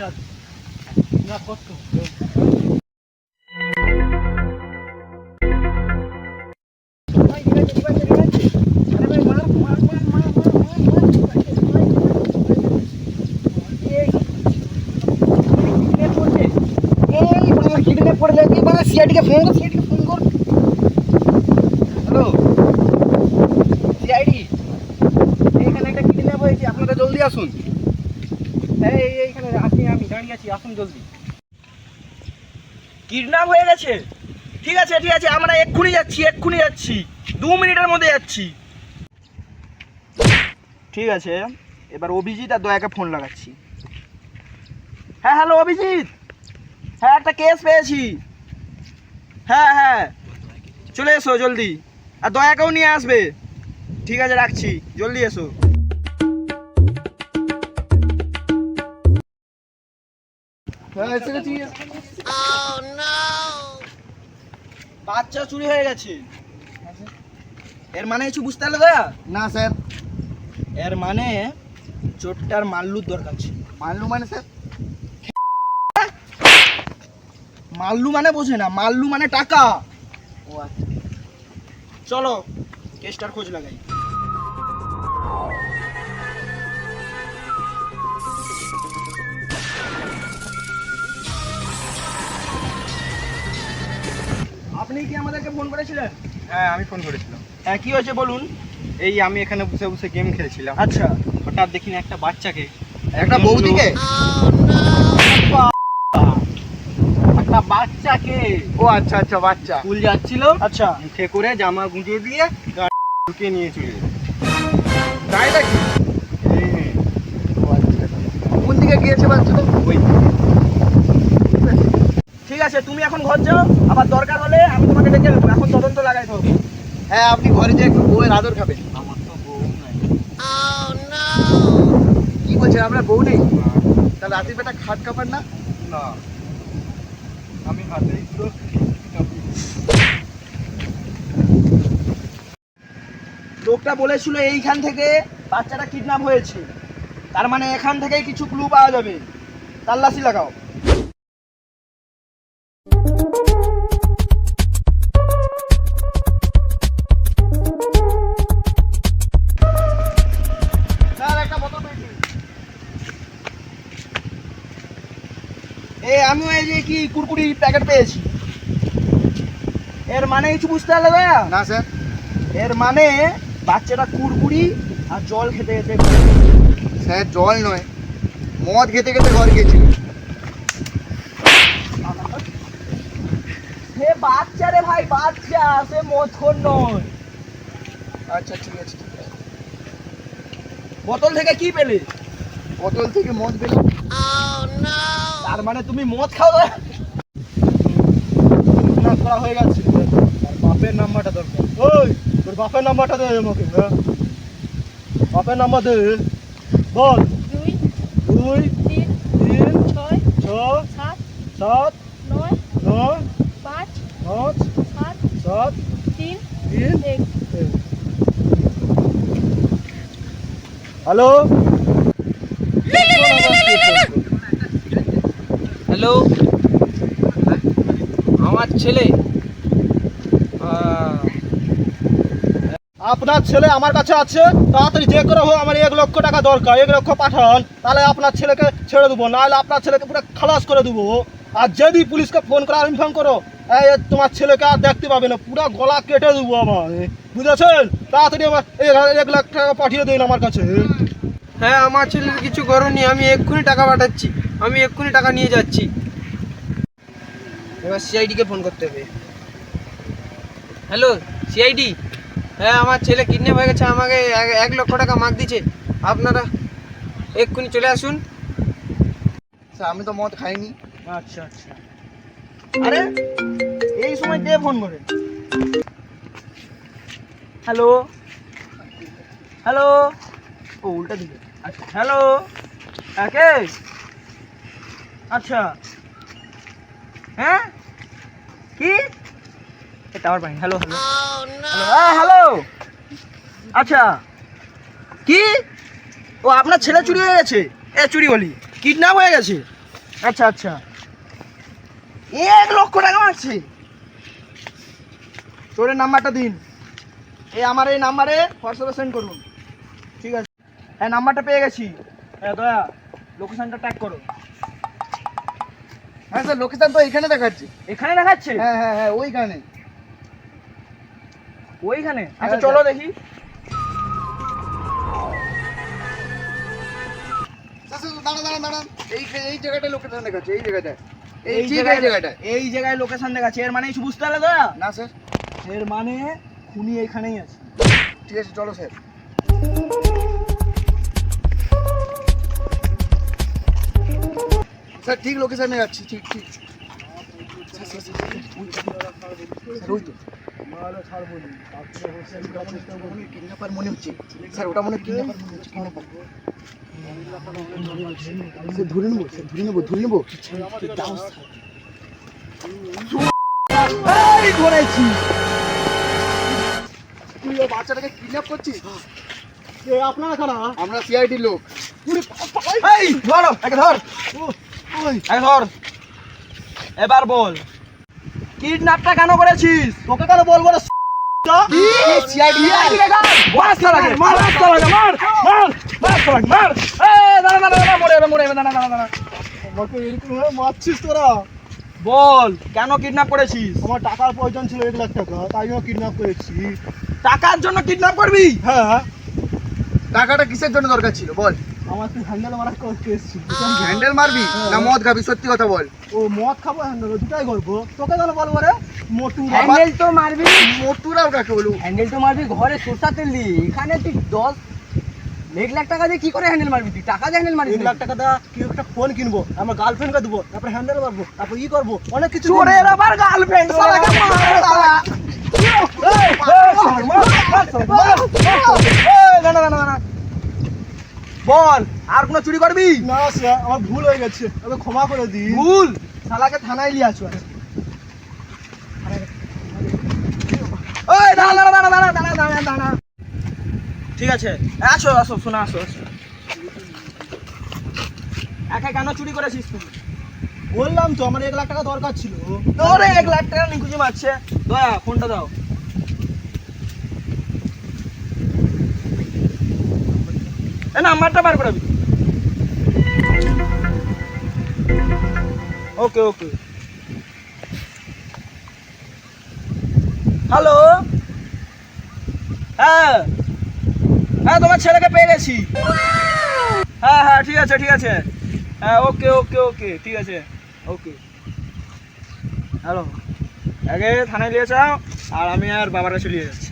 না কত সিআইডি কে ফোন কর হ্যালো সিআইডি এখানে একটা কিডন্যাপ হয়েছে আপনারা জলদি আসুন এইখানে আমি দাঁড়িয়ে আছি আসুন জলদি কিডন্যাপ হয়ে গেছে ঠিক আছে আমরা এক্ষুনি যাচ্ছি 2 মিনিটের মধ্যে যাচ্ছি ঠিক আছে এবার অভিজিৎ আর দয়াকে ফোন লাগাচ্ছি হ্যাঁ হ্যালো অভিজিৎ হ্যাঁ একটা কেস পেয়েছি হ্যাঁ চলে এসো জলদি আর দয়াকেও নিয়ে আসবে ঠিক আছে রাখছি জলদি এসো বাচ্চা চুরি হয়ে গেছে এর মানে কিছু বুঝতে পারলে দয়া না স্যার এর মানে চোরটার মাল্লুর দরকার ছিল মাল্লু মানে স্যার মাল্লু মানে বোঝে না মাল্লু মানে টাকা ও আচ্ছা চলো কেসটার খোঁজ লাগাই আপনি কি আমাদেরকে ফোন করেছিলেন হ্যাঁ আমি ফোন করেছিলাম হ্যাঁ কি হয়েছে বলুন এই আমি এখানে বসে বসে গেম খেলছিলাম আচ্ছা হঠাৎ দেখি না একটা বাচ্চাকে একটা বৌদিকে একটা বাচ্চাকে ও আচ্ছা আচ্ছা বাচ্চা স্কুল যাচ্ছিল আচ্ছা মুখে করে জামা গুঁজে দিয়ে ঢুকে নিয়ে চলে গেল তাই নাকি হ্যাঁ কোন দিকে গিয়েছে বাচ্চাটা ওই ঠিক আছে তুমি এখন ঘর যাও আবার দরকার হলে আমি তোমাকে ডেকে নেবো এখন তদন্ত লাগাই দেবো হ্যাঁ আপনি ঘরে যেয়ে একটু বউয়ের আদর খাবেন আমার তো বউ নাই কি বলছেন আপনার বউ নেই তাহলে রাতের বেটা খাট কাপার না না আমি হাতেই তো লোকটা বলেছিল এইখান থেকে বাচ্চাটা কিডন্যাপ হয়েছে তার মানে এখান থেকেই কিছু ক্লু পাওয়া যাবে তাল্লাশি লাগাও আমিও এই যে কি কুরকুরি প্যাকেট পেয়েছি এর মানে কিছু বুঝতে পারলে ভাইয়া না স্যার এর মানে বাচ্চাটা কুরকুরি আর জল খেতে খেতে স্যার জল নয় মদ খেতে খেতে ঘর গেছিল সে বাচ্চা রে ভাই বাচ্চা সে মদখোর নয় আচ্ছা ঠিক আছে বোতল থেকে কি পেলে বোতল থেকে মদ পেল তার মানে তুমি মদ খাও না করা হয়ে গেছে আর বাপের নাম্বারটা দরকার ওই তোর বাপের নাম্বারটা দে আমাকে হ্যাঁ বাপের নাম্বার দে বল 2 3 6 7 7 9 5 7 3 হ্যালো হ্যালো আমার ছেলে আপনার ছেলে আমার কাছে আছে তাড়াতাড়ি যে করে হোক আমার 1 লক্ষ টাকা দরকার 1 লক্ষ পাঠান তাহলে আপনার ছেলেকে ছেড়ে দেবো নাহলে আপনার ছেলেকে পুরো খালাস করে দেবো আর যদি পুলিশকে ফোন করে ইনফর্ম করো তোমার ছেলেকে আর দেখতে পাবে না পুরো গলা কেটে দেবো আমার বুঝেছেন তাড়াতাড়ি আমার 1 লাখ টাকা পাঠিয়ে দিন আমার কাছে হ্যাঁ আমার ছেলের কিছু করনি আমি এক্ষুনি টাকা পাঠাচ্ছি আমি এক্ষুনি টাকা নিয়ে যাচ্ছি এবার সিআইডিকে ফোন করতে হবে হ্যালো সিআইডি হ্যাঁ আমার ছেলে কিডন্যাপ হয়ে গেছে আমাকে 1 লক্ষ টাকা মাগ দিচ্ছে আপনারা এক্ষুনি চলে আসুন স্যার আমি তো মদ খাইনি আচ্ছা আচ্ছা আরে এই সময় কে ফোন করে হ্যালো হ্যালো ও উল্টা দিকে আচ্ছা হ্যালো হ্যাঁ কে আচ্ছা হ্যাঁ কি টাওয়ার পাই হ্যালো হ্যালো হ্যাঁ হ্যালো আচ্ছা কি ও আপনার ছেলে চুরি হয়ে গেছে চুরি বলি কিডন্যাপ হয়ে গেছে আচ্ছা আচ্ছা, 1 লক্ষ টাকা মারছে। তোর নাম্বারটা দিন, আমার এই নাম্বারে হোয়াটসঅ্যাপে সেন্ড করুন। ঠিক আছে, হ্যাঁ নাম্বারটা পেয়ে গেছি। হ্যাঁ দয়া লোকেশনটা ট্যাগ করো। হ্যাঁ স্যার, লোকেশন তো এখানে দেখাচ্ছে। এখানে দেখাচ্ছে? হ্যাঁ হ্যাঁ হ্যাঁ, ওইখানে। ওইখানে? আচ্ছা হ্যাঁ, চলো স্যার। দেখি। স্যার, স্যার, দাঁড়ান দাঁড়ান দাঁড়ান, এই জায়গাটায় লোকেশন দেখাচ্ছে, এই জায়গাটায়। এই ঠিক এই জায়গাটায়। এই জায়গায় লোকেশন দেখাচ্ছে, এর মানে কিছু বুঝতে পারলে দয়া? না স্যার। এর মানে খুনি এখানেই আছে। ঠিক আছে, চলো স্যার। স্যার ঠিক লোকেশনে যাচ্ছি, ঠিক ঠিক। স্যার, স্যার, স্যার, স্যার, ওই তো। কিডন্যাপার মনে হচ্ছে স্যার, ওটা মনে হয় কিডন্যাপার মনে হচ্ছে, কিডন্যাপার। স্যার ধরে নেবো, স্যার ধরে নেবো, ধরে নেবো। এই ধরেছি। তুই ওই বাচ্চাটাকে কিডন্যাপ করছিস? এ আপনারা কারা? আমরা সিআইডি লোক। এই ধরো, একে ধর, একে ধর। এবার বল, কিডন্যাপটা কেন করেছিস? তোকে কেন বলবো রে? সিআইডি মার শালাকে, মার শালাকে, মার মার মার শালাকে, মার। এই দাঁড়া দাঁড়া দাঁড়া, মরে যাবে মরে যাবে, দাঁড়া দাঁড়া দাঁড়া। আমাকে এরকম ভাবে মারছিস তোরা? বল কেন কিডন্যাপ করেছিস? আমার টাকার প্রয়োজন ছিল 1 লাখ টাকা, তাই জন্য কিডন্যাপ করেছি। টাকার জন্য কিডন্যাপ করবি? হ্যাঁ, টাকাটা কিসের জন্য দরকার ছিল বল? আমার তুই হ্যান্ডেল মারা কেস ছিল। হ্যান্ডেল মারবি না মদ খাবি? সত্যি কথা বল। ও মদ খাবো, হ্যান্ডেল দুটাই করবো। তোকে কেন বলবো রে? মোটু হ্যান্ডেল তো মারবি, মোটুরাও কাকে বলু? হ্যান্ডেল তো মারবি ঘরে সরষা তেল দিয়ে। এখানে তুই 1 লাখ টাকা দিয়ে কি করে হ্যান্ডেল মারবি? তুই টাকা দিয়ে হ্যান্ডেল মারবি? 1 লাখ টাকা দা কি একটা ফোন কিনবো, আমার গার্লফ্রেন্ডকে দেবো, তারপরে হ্যান্ডেল মারবো, তারপর ই করবো, অনেক কিছু। চোরের আবার গার্লফ্রেন্ড, শালাকে মার শালা। দাঁড়া দাঁড়া দাঁড়া, বল আর কোনো চুরি করবি? না স্যার, আমার ভুল হয়ে গেছে, আমাকে ক্ষমা করে দিন। ভুল? শালাকে থানায় নিয়ে আসো। ওই দাঁড়া দাঁড়া দাঁড়া দাঁড়া দাঁড়া দাঁড়া দাঁড়া। ঠিক আছে, আসো আসো, শোনা আসো আসো। একা কেন চুরি করেছিস তুমি? বললাম তো আমার 1 লাখ টাকা দরকার ছিল। তোর 1 লাখ টাকা নিকুচি মারছে। দয়া ফোনটা দাও। এ নাম্বারটা বার করাবি। ওকে ওকে। হ্যালো, হ্যাঁ হ্যাঁ তোমার ছেলেকে পেয়ে গেছি। হ্যাঁ হ্যাঁ ঠিক আছে ঠিক আছে, হ্যাঁ ওকে ওকে ওকে ঠিক আছে ওকে। হ্যালো, আগে থানায় নিয়ে যাও আর আমি আর বাবার কাছে নিয়ে যাচ্ছি।